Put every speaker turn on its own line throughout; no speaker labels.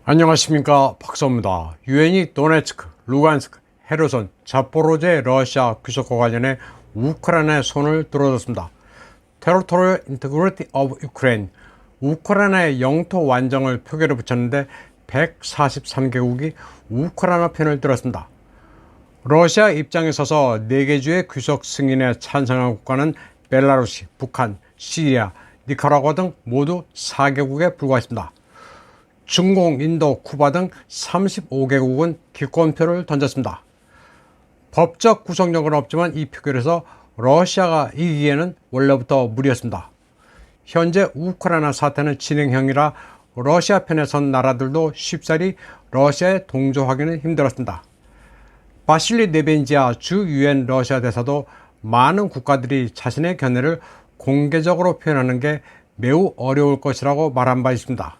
안녕하십니까, 박사입니다. 유엔이 도네츠크, 루간스크, 헤르손, 자포로제 러시아 귀속과 관련해 우크라이나의 손을 들어줬습니다. Territorial Integrity of Ukraine, 우크라이나의 영토 완정을 표결에 붙였는데 143개국이 우크라이나 편을 들었습니다. 러시아 입장에 서서 4개 주의 귀속 승인에 찬성한 국가는 벨라루시, 북한, 시리아, 니카라과 등 모두 4개국에 불과했습니다. 중공, 인도, 쿠바 등 35개국은 기권표를 던졌습니다. 법적 구속력은 없지만 이 표결에서 러시아가 이기기에는 원래부터 무리였습니다. 현재 우크라이나 사태는 진행형이라 러시아 편에 선 나라들도 쉽사리 러시아에 동조하기는 힘들었습니다. 바실리 네벤지아 주 유엔 러시아 대사도 많은 국가들이 자신의 견해를 공개적으로 표현하는 게 매우 어려울 것이라고 말한 바 있습니다.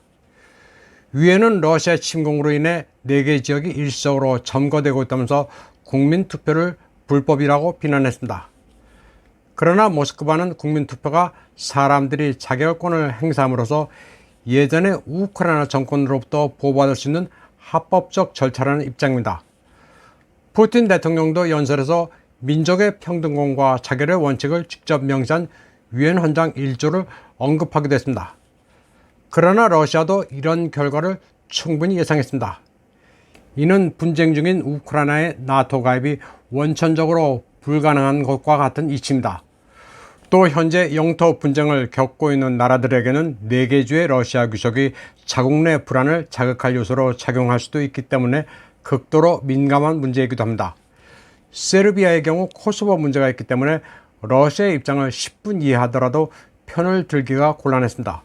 유엔은 러시아 침공으로 인해 4개 지역이 일시적으로 점거되고 있다면서 국민투표를 불법이라고 비난했습니다. 그러나 모스크바는 국민투표가 사람들이 자결권을 행사함으로써 예전에 우크라이나 정권으로부터 보호받을 수 있는 합법적 절차라는 입장입니다. 푸틴 대통령도 연설에서 민족의 평등권과 자결의 원칙을 직접 명시한 유엔 헌장 1조를 언급하기도 했습니다. 그러나 러시아도 이런 결과를 충분히 예상했습니다. 이는 분쟁 중인 우크라이나의 나토 가입이 원천적으로 불가능한 것과 같은 이치입니다. 또 현재 영토 분쟁을 겪고 있는 나라들에게는 4개 주의 러시아 귀속이 자국 내 불안을 자극할 요소로 작용할 수도 있기 때문에 극도로 민감한 문제이기도 합니다. 세르비아의 경우 코소보 문제가 있기 때문에 러시아의 입장을 10분 이해하더라도 편을 들기가 곤란했습니다.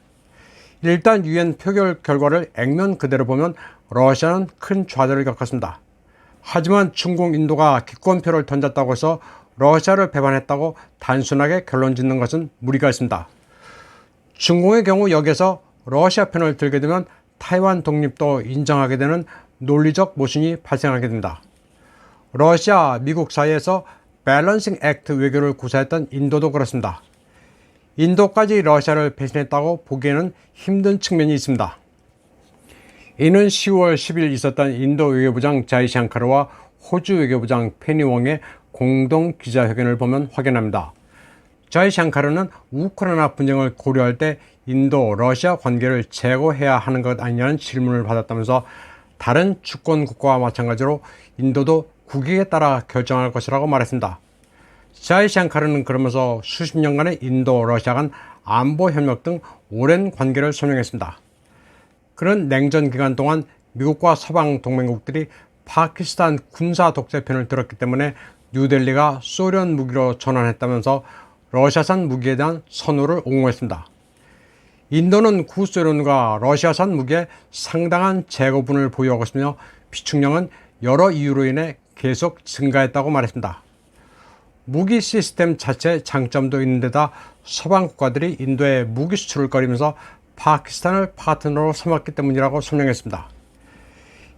일단 유엔 표결 결과를 액면 그대로 보면 러시아는 큰 좌절을 겪었습니다. 하지만 중국, 인도가 기권표를 던졌다고 해서 러시아를 배반했다고 단순하게 결론 짓는 것은 무리가 있습니다. 중국의 경우 여기서 러시아 편을 들게 되면 타이완 독립도 인정하게 되는 논리적 모순이 발생하게 됩니다. 러시아, 미국 사이에서 밸런싱 액트 외교를 구사했던 인도도 그렇습니다. 인도까지 러시아를 배신했다고 보기에는 힘든 측면이 있습니다. 이는 10월 10일 있었던 인도 외교부장 자이샹카르와 호주 외교부장 페니 웡의 공동 기자회견을 보면 확인합니다. 자이샹카르는 우크라이나 분쟁을 고려할 때 인도, 러시아 관계를 재고해야 하는 것 아니냐는 질문을 받았다면서 다른 주권 국가와 마찬가지로 인도도 국익에 따라 결정할 것이라고 말했습니다. 자이샹카르는 그러면서 수십 년간의 인도, 러시아 간 안보 협력 등 오랜 관계를 설명했습니다. 그는 냉전 기간 동안 미국과 서방 동맹국들이 파키스탄 군사 독재편을 들었기 때문에 뉴델리가 소련 무기로 전환했다면서 러시아산 무기에 대한 선호를 옹호했습니다. 인도는 구소련과 러시아산 무기에 상당한 재고분을 보유하고 있으며 비축량은 여러 이유로 인해 계속 증가했다고 말했습니다. 무기 시스템 자체의 장점도 있는데다 서방 국가들이 인도에 무기 수출을 꺼리면서 파키스탄을 파트너로 삼았기 때문이라고 설명했습니다.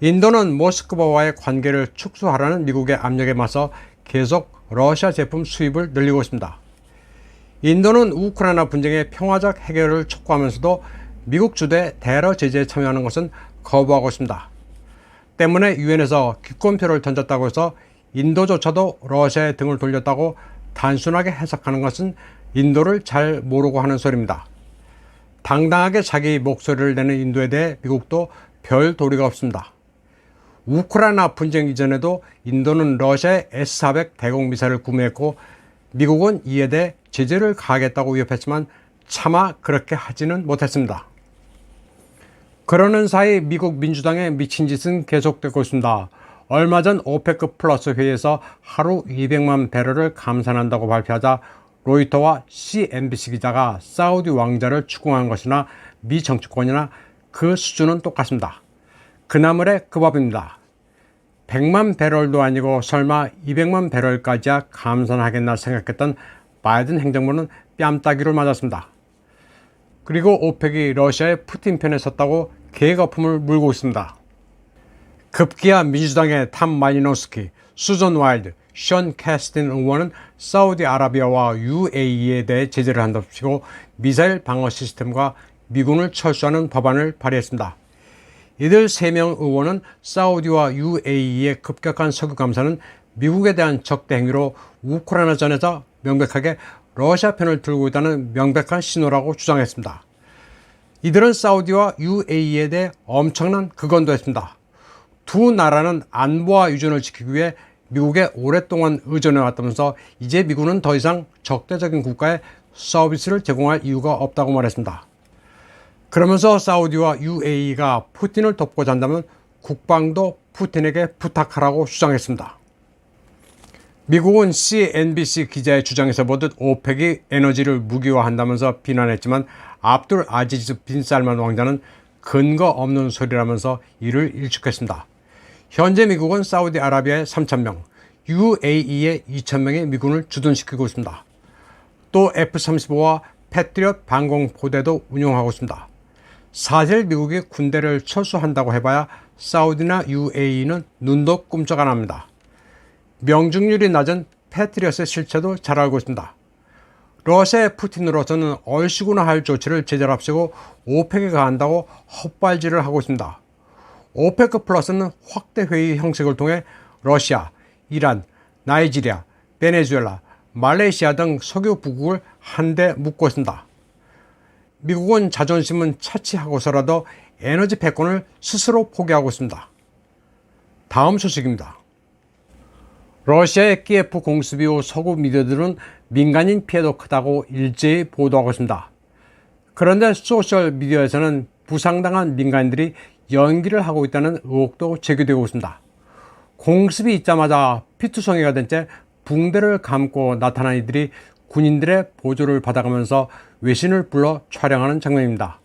인도는 모스크바와의 관계를 축소하라는 미국의 압력에 맞서 계속 러시아 제품 수입을 늘리고 있습니다. 인도는 우크라이나 분쟁의 평화적 해결을 촉구하면서도 미국 주도의 대러 제재에 참여하는 것은 거부하고 있습니다. 때문에 유엔에서 기권표를 던졌다고 해서 인도조차도 러시아의 등을 돌렸다고 단순하게 해석하는 것은 인도를 잘 모르고 하는 소리입니다. 당당하게 자기 목소리를 내는 인도에 대해 미국도 별 도리가 없습니다. 우크라이나 분쟁 이전에도 인도는 러시아의 S-400 대공 미사일을 구매했고 미국은 이에 대해 제재를 가하겠다고 위협했지만 차마 그렇게 하지는 못했습니다. 그러는 사이 미국 민주당의 미친 짓은 계속되고 있습니다. 얼마 전 오페크 플러스 회의에서 하루 200만 배럴을 감산한다고 발표하자 로이터와 CNBC 기자가 사우디 왕자를 추궁한 것이나 미 정치권이나 그 수준은 똑같습니다. 그 나물의 그 밥입니다. 100만 배럴도 아니고 설마 200만 배럴까지야 감산하겠나 생각했던 바이든 행정부는 뺨따기를 맞았습니다. 그리고 오펙이 러시아의 푸틴 편에 섰다고 개거품을 물고 있습니다. 급기야 민주당의 탐 말리노스키, 수전 와일드, 션 캐스틴 의원은 사우디아라비아와 UAE에 대해 제재를 한답시고 미사일 방어 시스템과 미군을 철수하는 법안을 발의했습니다. 이들 3명 의원은 사우디와 UAE의 급격한 석유 감사는 미국에 대한 적대 행위로 우크라이나전에서 명백하게 러시아 편을 들고 있다는 명백한 신호라고 주장했습니다. 이들은 사우디와 UAE에 대해 엄청난 극언도 했습니다. 두 나라는 안보와 유전을 지키기 위해 미국에 오랫동안 의존해왔다면서 이제 미국은 더 이상 적대적인 국가에 서비스를 제공할 이유가 없다고 말했습니다. 그러면서 사우디와 UAE가 푸틴을 돕고자 한다면 국방도 푸틴에게 부탁하라고 주장했습니다. 미국은 CNBC 기자의 주장에서 보듯 오펙이 에너지를 무기화한다면서 비난했지만 압둘 아지즈 빈 살만 왕자는 근거 없는 소리라면서 이를 일축했습니다. 현재 미국은 사우디아라비아에 3,000명, UAE에 2,000명의 미군을 주둔시키고 있습니다. 또 F-35와 패트리엇 방공포대도 운용하고 있습니다. 사실 미국이 군대를 철수한다고 해봐야 사우디나 UAE는 눈도 꿈쩍 안 합니다. 명중률이 낮은 패트리엇의 실체도 잘 알고 있습니다. 러시아의 푸틴으로서는 얼씨구나 할 조치를 제대로 앞세고 오펙에 가한다고 헛발질을 하고 있습니다. 오페크 플러스는 확대 회의 형식을 통해 러시아, 이란, 나이지리아, 베네수엘라, 말레이시아 등 석유 부국을 한데 묶고 있습니다. 미국은 자존심은 차치하고서라도 에너지 패권을 스스로 포기하고 있습니다. 다음 소식입니다. 러시아의 키예프 공습 이후 서구 미디어들은 민간인 피해도 크다고 일제히 보도하고 있습니다. 그런데 소셜 미디어에서는 부상당한 민간인들이 연기를 하고 있다는 의혹도 제기되고 있습니다. 공습이 있자마자 피투성이가 된 채 붕대를 감고 나타난 이들이 군인들의 보조를 받아가면서 외신을 불러 촬영하는 장면입니다.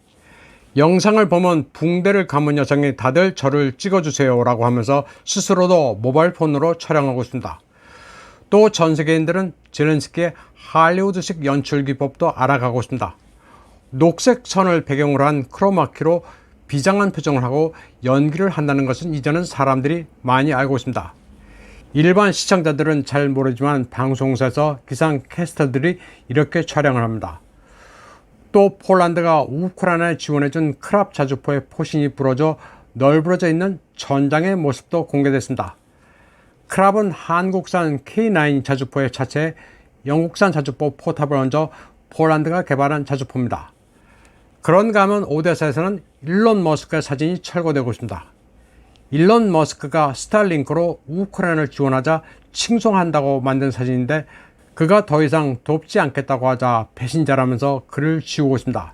영상을 보면 붕대를 감은 여성이 다들 저를 찍어주세요 라고 하면서 스스로도 모바일 폰으로 촬영하고 있습니다. 또 전 세계인들은 젤렌스키의 할리우드식 연출 기법도 알아가고 있습니다. 녹색 선을 배경으로 한 크로마키로 비장한 표정을 하고 연기를 한다는 것은 이제는 사람들이 많이 알고 있습니다. 일반 시청자들은 잘 모르지만 방송사에서 기상 캐스터들이 이렇게 촬영을 합니다. 또 폴란드가 우크라이나에 지원해준 크랍 자주포의 포신이 부러져 널브러져 있는 전장의 모습도 공개됐습니다. 크랍은 한국산 K9 자주포의 차체에 영국산 자주포 포탑을 얹어 폴란드가 개발한 자주포입니다. 그런가 하면 오데사에서는 일론 머스크의 사진이 철거되고 있습니다. 일론 머스크가 스타링크로 우크라이나를 지원하자 칭송한다고 만든 사진인데 그가 더 이상 돕지 않겠다고 하자 배신자라면서 글을 지우고 있습니다.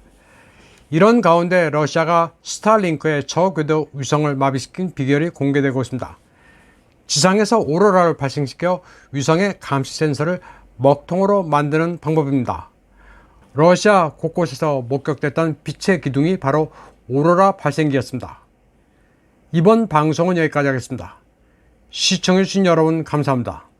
이런 가운데 러시아가 스타링크의 저궤도 위성을 마비시킨 비결이 공개되고 있습니다. 지상에서 오로라를 발생시켜 위성의 감시 센서를 먹통으로 만드는 방법입니다. 러시아 곳곳에서 목격됐던 빛의 기둥이 바로 오로라 발생기였습니다. 이번 방송은 여기까지 하겠습니다. 시청해주신 여러분 감사합니다.